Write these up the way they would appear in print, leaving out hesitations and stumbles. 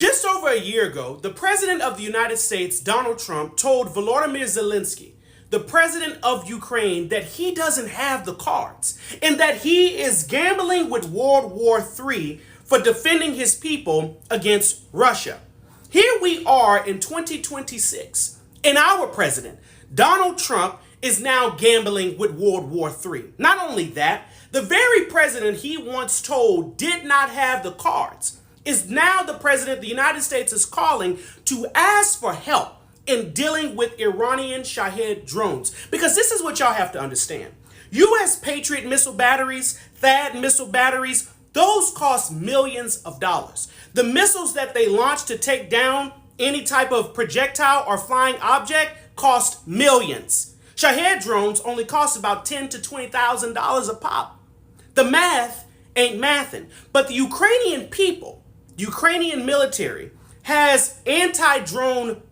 Just over a year ago, the President of the United States, Donald Trump, told Volodymyr Zelensky, the President of Ukraine, that he doesn't have the cards and that he is gambling with World War III for defending his people against Russia. Here we are in 2026, and our President, Donald Trump, is now gambling with World War III. Not only that, the very president he once told did not have the cards is now the president of the United States is calling to ask for help in dealing with Iranian Shahed drones. Because this is what y'all have to understand. U.S. Patriot missile batteries, THAAD missile batteries, those cost millions of dollars. The missiles that they launch to take down any type of projectile or flying object cost millions. Shahed drones only cost about $10,000 to $20,000 a pop. The math ain't mathin', but the Ukrainian people, Ukrainian military, has anti-drone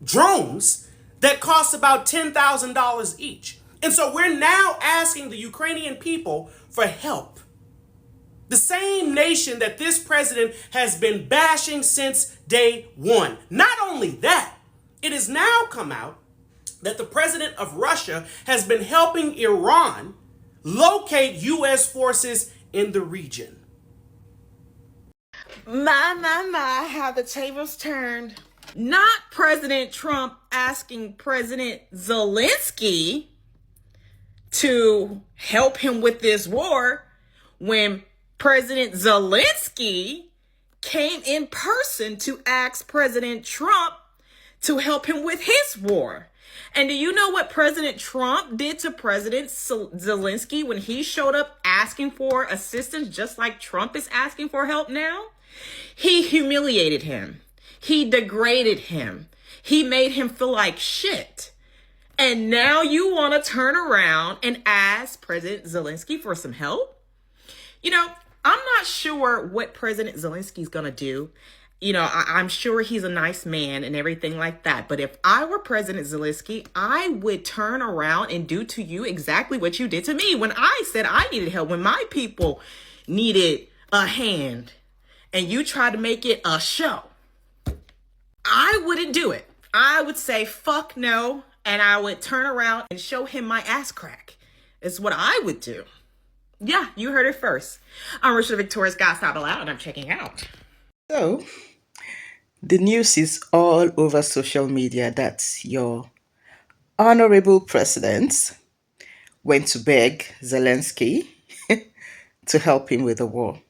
drones that cost about $10,000 each. And so we're now asking the Ukrainian people for help. The same nation that this president has been bashing since day one. Not only that, it has now come out that the president of Russia has been helping Iran locate U.S. forces in the region. My, how the tables turned. Not President Trump asking President Zelensky to help him with this war when President Zelensky came in person to ask President Trump to help him with his war. And do you know what President Trump did to President Zelensky when he showed up asking for assistance, just like Trump is asking for help now? He humiliated him. He degraded him. He made him feel like shit. And now you want to turn around and ask President Zelensky for some help? You know, I'm not sure what President Zelensky's going to do. You know, I'm sure he's a nice man and everything like that. But if I were President Zelensky, I would turn around and do to you exactly what you did to me when I said I needed help, when my people needed a hand, and you tried to make it a show. I wouldn't do it. I would say, fuck no, and I would turn around and show him my ass crack. Is what I would do. Yeah, you heard it first. I'm Richard Victoria's Gotta Stop Aloud, and I'm checking out. So, the news is all over social media that your honorable president went to beg Zelensky to help him with the war.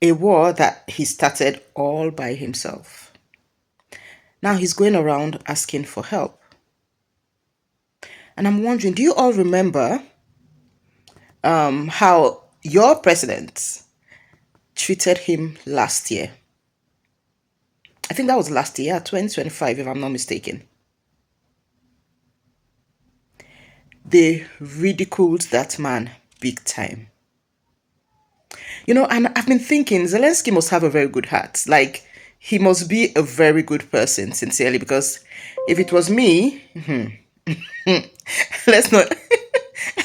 A war that he started all by himself. Now he's going around asking for help. And I'm wondering, do you all remember how your president treated him last year? I think that was last year, 2025, if I'm not mistaken. They ridiculed that man big time. You know, and I've been thinking, Zelensky must have a very good heart. Like, he must be a very good person, sincerely, because if it was me, let's not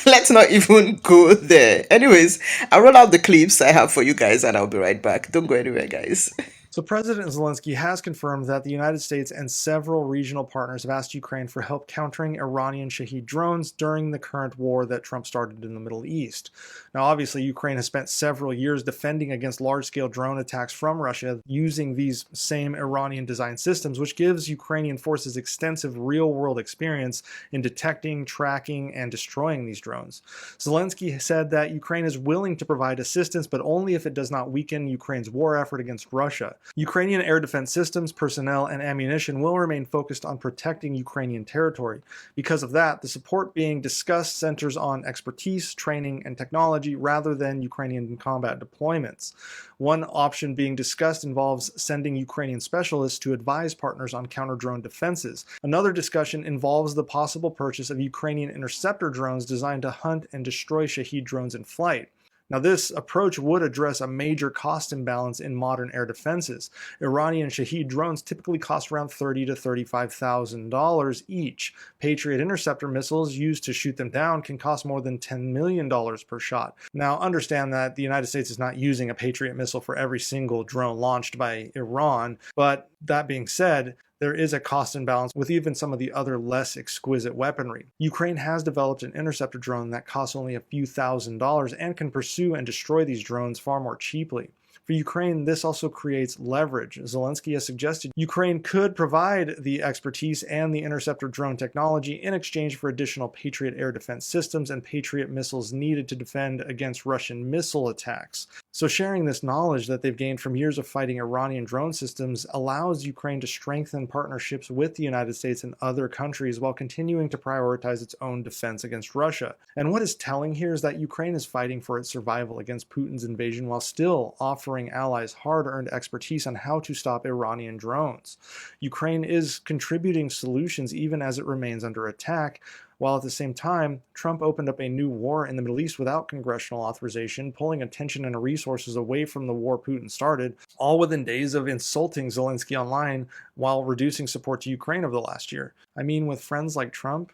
let's not even go there. Anyways, I'll roll out the clips I have for you guys and I'll be right back. Don't go anywhere, guys. So President Zelensky has confirmed that the United States and several regional partners have asked Ukraine for help countering Iranian Shahed drones during the current war that Trump started in the Middle East. Now, obviously, Ukraine has spent several years defending against large-scale drone attacks from Russia using these same Iranian-designed systems, which gives Ukrainian forces extensive real-world experience in detecting, tracking, and destroying these drones. Zelensky said that Ukraine is willing to provide assistance, but only if it does not weaken Ukraine's war effort against Russia. Ukrainian air defense systems, personnel, and ammunition will remain focused on protecting Ukrainian territory. Because of that, the support being discussed centers on expertise, training, and technology rather than Ukrainian combat deployments. One option being discussed involves sending Ukrainian specialists to advise partners on counter-drone defenses. Another discussion involves the possible purchase of Ukrainian interceptor drones designed to hunt and destroy Shahed drones in flight. Now, this approach would address a major cost imbalance in modern air defenses. Iranian Shahed drones typically cost around $30,000 to $35,000 each. Patriot interceptor missiles used to shoot them down can cost more than $10 million per shot. Now, understand that the United States is not using a Patriot missile for every single drone launched by Iran, but that being said, there is a cost imbalance with even some of the other less exquisite weaponry. Ukraine has developed an interceptor drone that costs only a few $1,000s and can pursue and destroy these drones far more cheaply. For Ukraine, this also creates leverage. Zelensky has suggested Ukraine could provide the expertise and the interceptor drone technology in exchange for additional Patriot air defense systems and Patriot missiles needed to defend against Russian missile attacks. So sharing this knowledge that they've gained from years of fighting Iranian drone systems allows Ukraine to strengthen partnerships with the United States and other countries while continuing to prioritize its own defense against Russia. And what is telling here is that Ukraine is fighting for its survival against Putin's invasion while still offering allies hard-earned expertise on how to stop Iranian drones. Ukraine is contributing solutions even as it remains under attack, while at the same time, Trump opened up a new war in the Middle East without congressional authorization, pulling attention and resources away from the war Putin started, all within days of insulting Zelensky online while reducing support to Ukraine over the last year. I mean, with friends like Trump,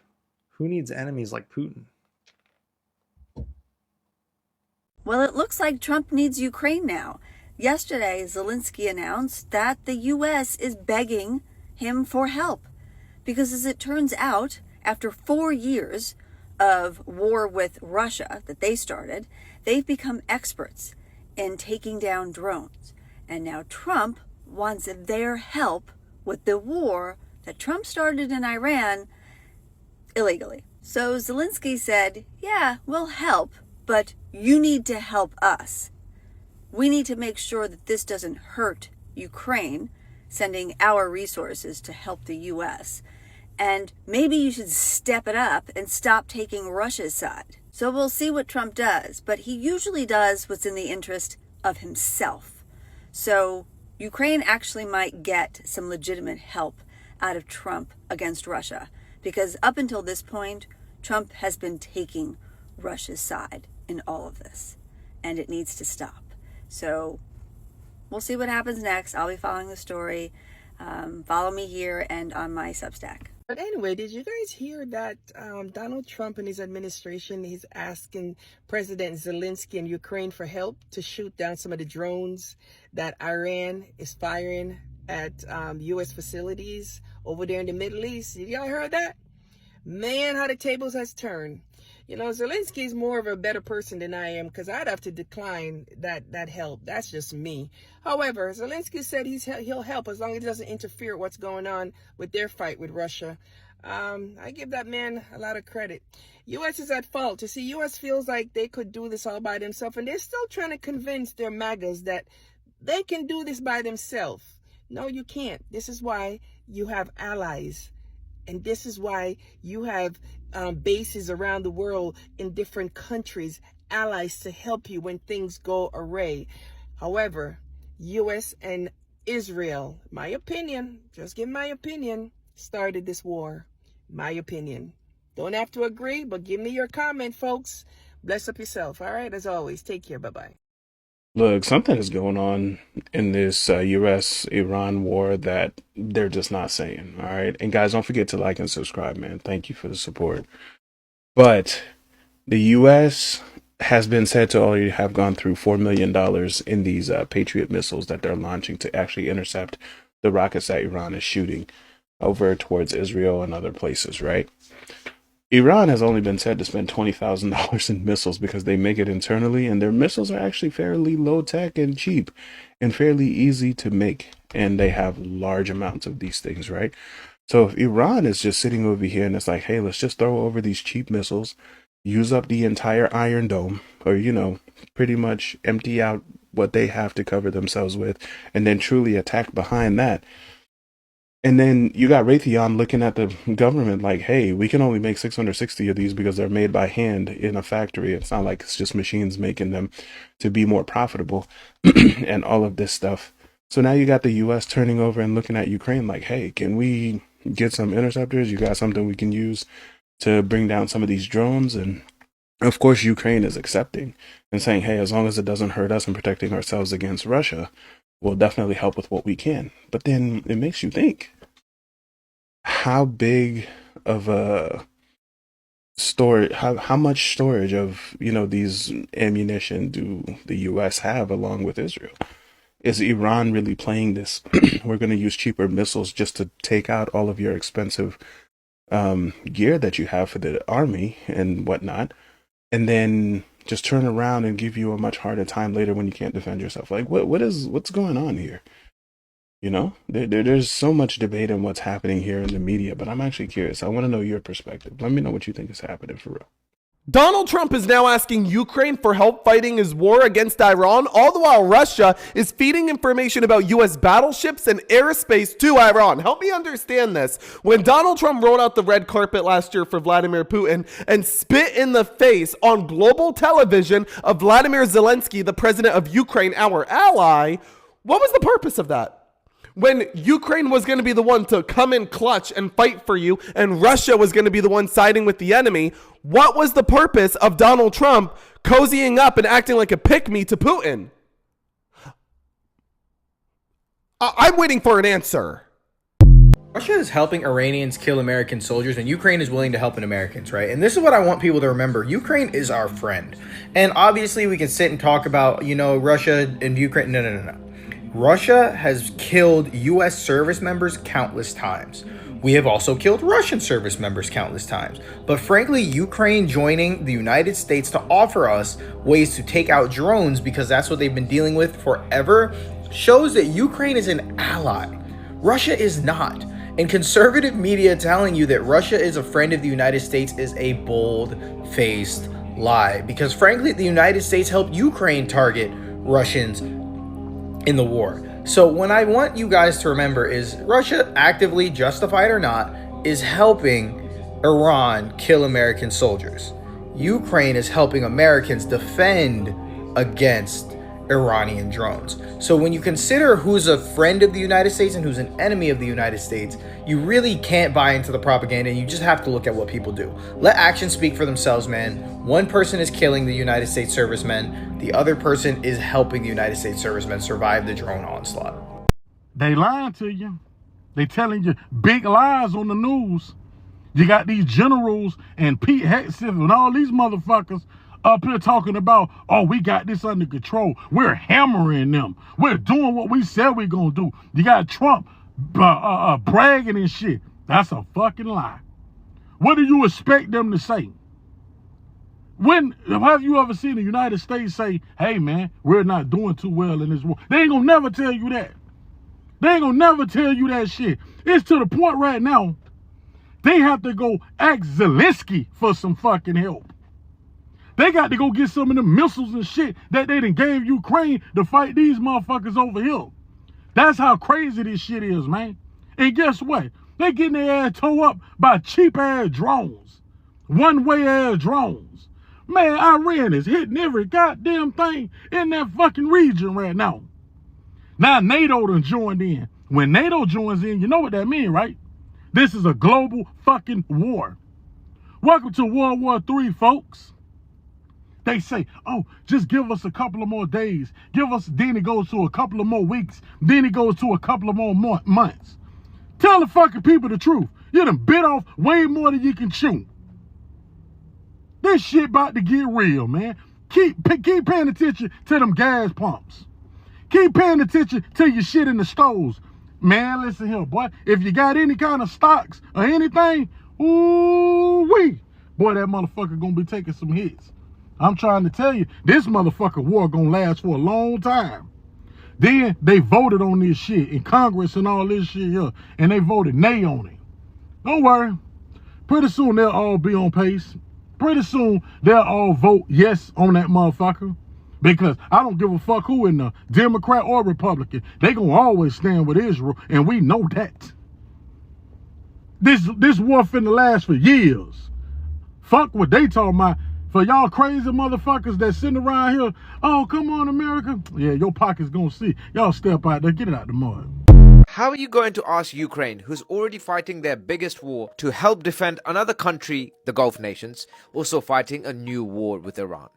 who needs enemies like Putin? Well, it looks like Trump needs Ukraine now. Yesterday, Zelensky announced that the U.S. is begging him for help because, as it turns out, after 4 years of war with Russia that they started, they've become experts in taking down drones. And now Trump wants their help with the war that Trump started in Iran illegally. So Zelensky said, yeah, we'll help, but you need to help us. We need to make sure that this doesn't hurt Ukraine, sending our resources to help the U.S. And maybe you should step it up and stop taking Russia's side. So we'll see what Trump does, but he usually does what's in the interest of himself. So Ukraine actually might get some legitimate help out of Trump against Russia, because up until this point, Trump has been taking Russia's side in all of this, and it needs to stop. So we'll see what happens next. I'll be following the story. Follow me here and on my Substack. But anyway, did you guys hear that Donald Trump and his administration is asking President Zelensky in Ukraine for help to shoot down some of the drones that Iran is firing at U.S. facilities over there in the Middle East? Have y'all heard that? Man, how the tables has turned. You know, Zelensky is more of a better person than I am, because I'd have to decline that help. That's just me. However, Zelensky said he'll help as long as he doesn't interfere with what's going on with their fight with Russia. I give that man a lot of credit. U.S. is at fault. You see, U.S. feels like they could do this all by themselves, and they're still trying to convince their MAGAs that they can do this by themselves. No, you can't. This is why you have allies. And this is why you have bases around the world in different countries, allies to help you when things go awry. However, U.S. and Israel, my opinion, just give my opinion, started this war. My opinion. Don't have to agree, but give me your comment, folks. Bless up yourself. All right, as always, take care. Bye-bye. Look, something is going on in this U.S.-Iran war that they're just not saying, all right? And guys, don't forget to like and subscribe, man. Thank you for the support. But the U.S. has been said to already have gone through $4 million in these Patriot missiles that they're launching to actually intercept the rockets that Iran is shooting over towards Israel and other places, right? Iran has only been said to spend $20,000 in missiles because they make it internally, and their missiles are actually fairly low tech and cheap and fairly easy to make. And they have large amounts of these things, right? So if Iran is just sitting over here and it's like, hey, let's just throw over these cheap missiles, use up the entire Iron Dome, or, you know, pretty much empty out what they have to cover themselves with, and then truly attack behind that. And then you got Raytheon looking at the government like, hey, we can only make 660 of these because they're made by hand in a factory. It's not like it's just machines making them to be more profitable and all of this stuff. So now you got the U.S. turning over and looking at Ukraine like, hey, can we get some interceptors? You got something we can use to bring down some of these drones? And Of course, Ukraine is accepting and saying, hey, as long as it doesn't hurt us and protecting ourselves against Russia, we'll definitely help with what we can. But then it makes you think, how big of a storage, how much storage of, these ammunition do the US have along with Israel? Is Iran really playing this? We're going to use cheaper missiles just to take out all of your expensive gear that you have for the army and whatnot, and then just turn around and give you a much harder time later when you can't defend yourself. Like, what's going on here? There's so much debate on what's happening here in the media, but I'm actually curious. I want to know your perspective. Let me know what you think is happening for real. Donald Trump is now asking Ukraine for help fighting his war against Iran, all the while Russia is feeding information about U.S. battleships and airspace to Iran. Help me understand this. When Donald Trump rolled out the red carpet last year for Vladimir Putin and spit in the face on global television of Vladimir Zelensky, the president of Ukraine, our ally, what was the purpose of that? When Ukraine was going to be the one to come in clutch and fight for you, and Russia was going to be the one siding with the enemy, what was the purpose of Donald Trump cozying up and acting like a pick-me to Putin? I'm waiting for an answer. Russia is helping Iranians kill American soldiers, and Ukraine is willing to help Americans, right? And this is what I want people to remember. Ukraine is our friend. And obviously we can sit and talk about, Russia and Ukraine. No. Russia has killed U.S. service members countless times. We have also killed Russian service members countless times. But frankly, Ukraine joining the United States to offer us ways to take out drones, because that's what they've been dealing with forever, shows that Ukraine is an ally. Russia is not. And conservative media telling you that Russia is a friend of the United States is a bold-faced lie. Because frankly, the United States helped Ukraine target Russians in the war. So what I want you guys to remember is Russia, actively, justified or not, is helping Iran kill American soldiers. Ukraine is helping Americans defend against Iranian drones. So when you consider who's a friend of the United States and who's an enemy of the United States, you really can't buy into the propaganda. You just have to look at what people do. Let actions speak for themselves, man. One person is killing the United States servicemen. The other person is helping the United States servicemen survive the drone onslaught. They lying to you. They telling you big lies on the news. You got these generals and Pete Hegseth and all these motherfuckers up here talking about, oh, we got this under control. We're hammering them. We're doing what we said we're going to do. You got Trump bragging and shit. That's a fucking lie. What do you expect them to say? When have you ever seen the United States say, hey, man, we're not doing too well in this war? They ain't going to never tell you that. They ain't going to never tell you that shit. It's to the point right now, they have to go ask Zelensky for some fucking help. They got to go get some of the missiles and shit that they done gave Ukraine to fight these motherfuckers over here. That's how crazy this shit is, man. And guess what? They getting their ass towed up by cheap-ass drones. One-way ass drones. Man, Iran is hitting every goddamn thing in that fucking region right now. Now NATO done joined in. When NATO joins in, you know what that means, right? This is a global fucking war. Welcome to World War III, folks. They say, oh, just give us a couple of more days. Then it goes to a couple of more weeks. Then it goes to a couple of more months. Tell the fucking people the truth. You done bit off way more than you can chew. This shit about to get real, man. Keep paying attention to them gas pumps. Keep paying attention to your shit in the stores. Man, listen here, boy. If you got any kind of stocks or anything, ooh-wee, boy, that motherfucker gonna be taking some hits. I'm trying to tell you, this motherfucker war gonna last for a long time. Then they voted on this shit in Congress and all this shit here, and they voted nay on it. Don't worry. Pretty soon they'll all be on pace. Pretty soon they'll all vote yes on that motherfucker. Because I don't give a fuck who in the Democrat or Republican. They gonna always stand with Israel, and we know that. This war finna last for years. Fuck what they talking about. For y'all crazy motherfuckers that sitting around here, oh, come on, America. Yeah, your pocket's gonna see. Y'all step out there, get it out the mud. How are you going to ask Ukraine, who's already fighting their biggest war, to help defend another country, the Gulf nations, also fighting a new war with Iran?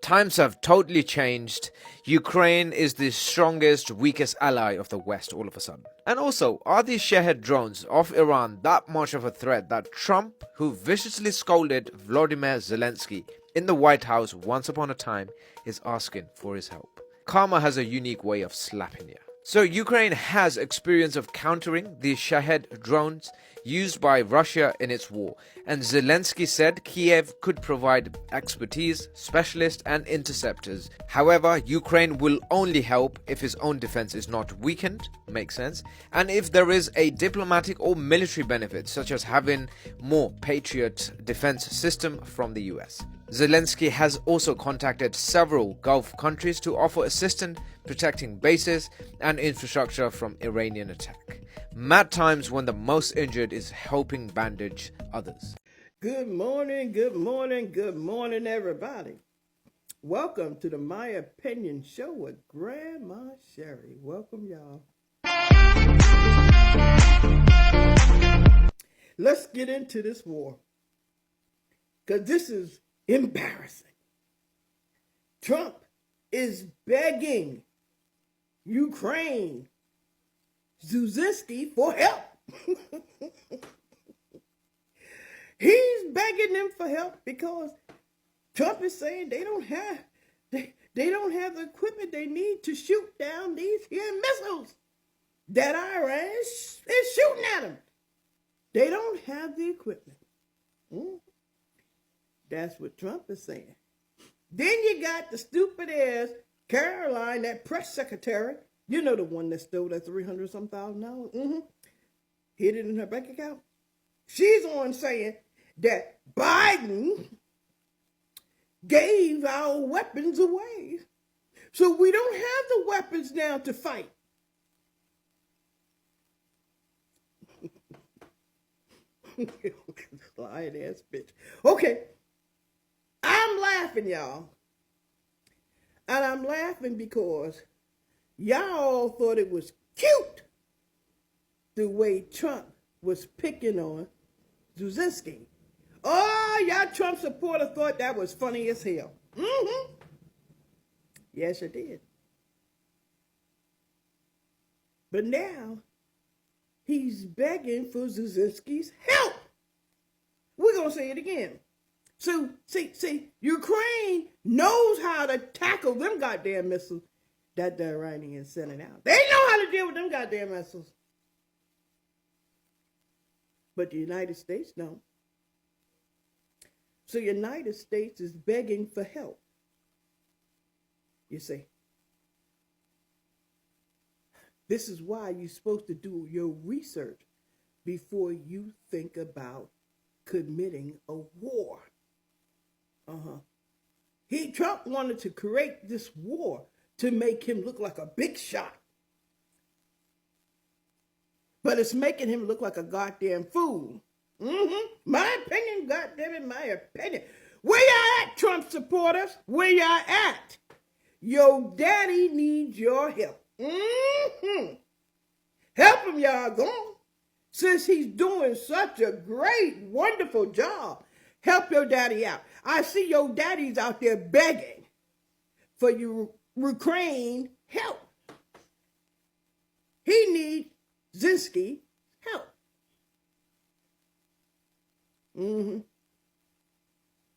Times have totally changed. Ukraine is the strongest, weakest ally of the West all of a sudden. And also, are these Shahed drones of Iran that much of a threat that Trump, who viciously scolded Volodymyr Zelensky in the White House once upon a time, is asking for his help? Karma has a unique way of slapping you. So Ukraine has experience of countering these Shahed drones used by Russia in its war, and Zelensky said Kiev could provide expertise, specialists and interceptors. However, Ukraine will only help if his own defense is not weakened, makes sense, and if there is a diplomatic or military benefit, such as having more Patriot defense system from the US. Zelensky has also contacted several Gulf countries to offer assistance protecting bases and infrastructure from Iranian attack. Mad times when the most injured is helping bandage others. Good morning, everybody. Welcome to the My Opinion Show with Grandma Sherry. Welcome, y'all. Let's get into this war, because this is embarrassing. Trump is begging Ukraine, Zelensky, for help. He's begging them for help because Trump is saying they don't have the equipment they need to shoot down these here missiles that Iran is shooting at them. They don't have the equipment. That's what Trump is saying. Then you got the stupid ass Caroline, that press secretary. You know, the one that stole that $300,000. Hid it in her bank account. She's on saying that Biden gave our weapons away. So we don't have the weapons now to fight. Lying ass bitch. Okay. I'm laughing, y'all. And I'm laughing because y'all thought it was cute the way Trump was picking on Zelensky. Oh, y'all Trump supporters thought that was funny as hell. Yes, it did. But now, he's begging for Zelensky's help. We're going to say it again. So, see, Ukraine knows how to tackle them goddamn missiles that the Iranians sending out. They know how to deal with them goddamn missiles. But the United States don't. So, the United States is begging for help. You see. This is why you're supposed to do your research before you think about committing a war. Trump wanted to create this war to make him look like a big shot. But it's making him look like a goddamn fool. My opinion, goddammit, my opinion. Where y'all at, Trump supporters? Where y'all at? Your daddy needs your help. Help him, y'all. Go on. Since he's doing such a great, wonderful job, help your daddy out. I see your daddies out there begging for Ukraine help. He needs Zelensky help.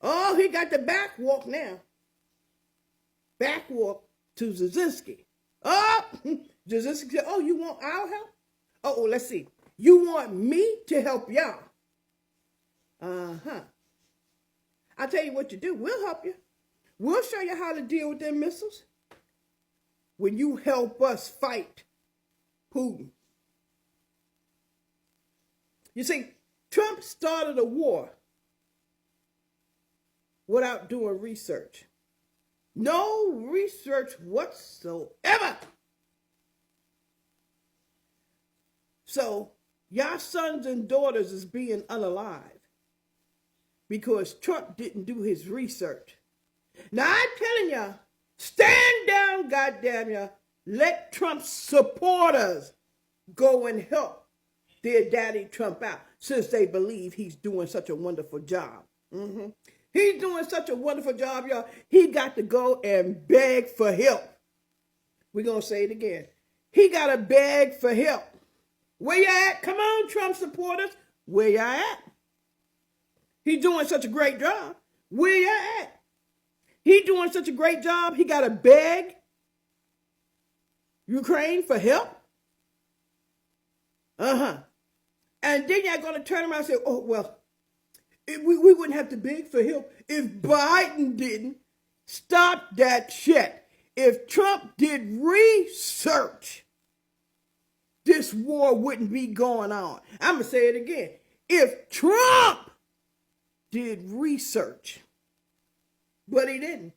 Oh, he got the back walk now. Back walk to Zelensky. Oh, Zelensky said, oh, you want our help? Oh, let's see. You want me to help y'all? I'll tell you what you do. We'll help you. We'll show you how to deal with them missiles when you help us fight Putin. You see, Trump started a war without doing research. No research whatsoever. So, y'all sons and daughters is being unalive because Trump didn't do his research. Now, I'm telling y'all, stand down, goddamn y'all. Let Trump's supporters go and help their daddy Trump out since they believe he's doing such a wonderful job. He's doing such a wonderful job, y'all. He got to go and beg for help. We're going to say it again. He got to beg for help. Where you at? Come on, Trump supporters. Where you at? He's doing such a great job. Where you at? He's doing such a great job. He got to beg Ukraine for help. And then y'all going to turn around and say, oh, well, we wouldn't have to beg for help if Biden didn't stop that shit. If Trump did research, this war wouldn't be going on. I'm going to say it again. If Trump did research, but he didn't.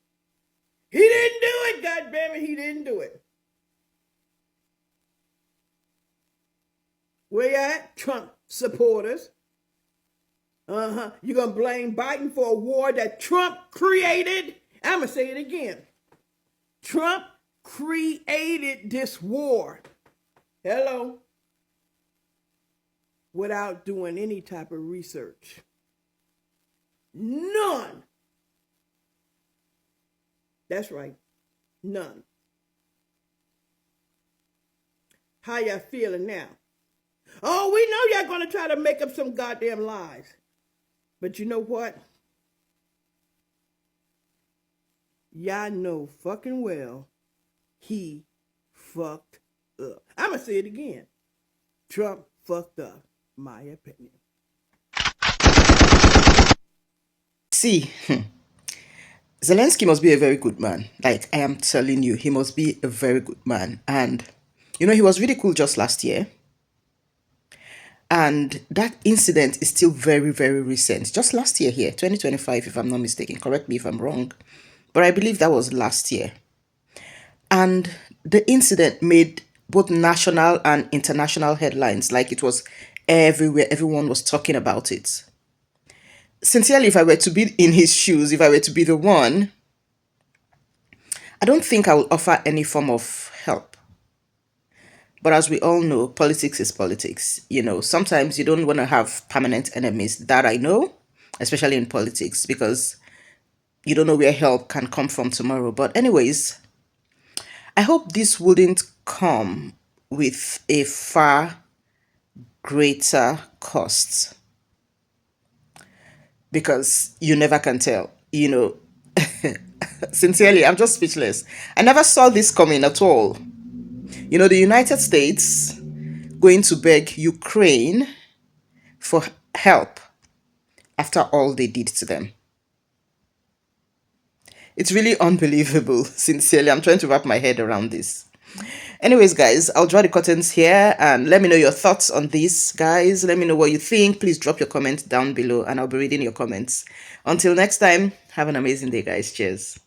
He didn't do it, goddammit, he didn't do it. Where you at, Trump supporters? You're going to blame Biden for a war that Trump created? I'm going to say it again. Trump created this war. Hello? Without doing any type of research. None. That's right. None. How y'all feeling now? Oh, we know y'all going to try to make up some goddamn lies. But you know what? Y'all know fucking well he fucked up. I'm going to say it again. Trump fucked up, my opinion. See, Zelensky must be a very good man. Like, I am telling you, he must be a very good man. And, you know, he was ridiculed just last year. And that incident is still very, very recent. Just last year here, 2025, if I'm not mistaken. Correct me if I'm wrong. But I believe that was last year. And the incident made both national and international headlines. Like, it was everywhere. Everyone was talking about it. Sincerely, if I were to be in his shoes, if I were to be the one, I don't think I will offer any form of help. But as we all know, politics is politics. You know, sometimes you don't want to have permanent enemies. That I know, especially in politics, because you don't know where help can come from tomorrow. But anyways, I hope this wouldn't come with a far greater cost. Because you never can tell, you know. Sincerely, I'm just speechless. I never saw this coming at all. You know, the United States going to beg Ukraine for help after all they did to them. It's really unbelievable. Sincerely, I'm trying to wrap my head around this. Anyways, guys, I'll draw the curtains here and let me know your thoughts on this, guys. Let me know what you think. Please drop your comments down below and I'll be reading your comments. Until next time, have an amazing day, guys. Cheers.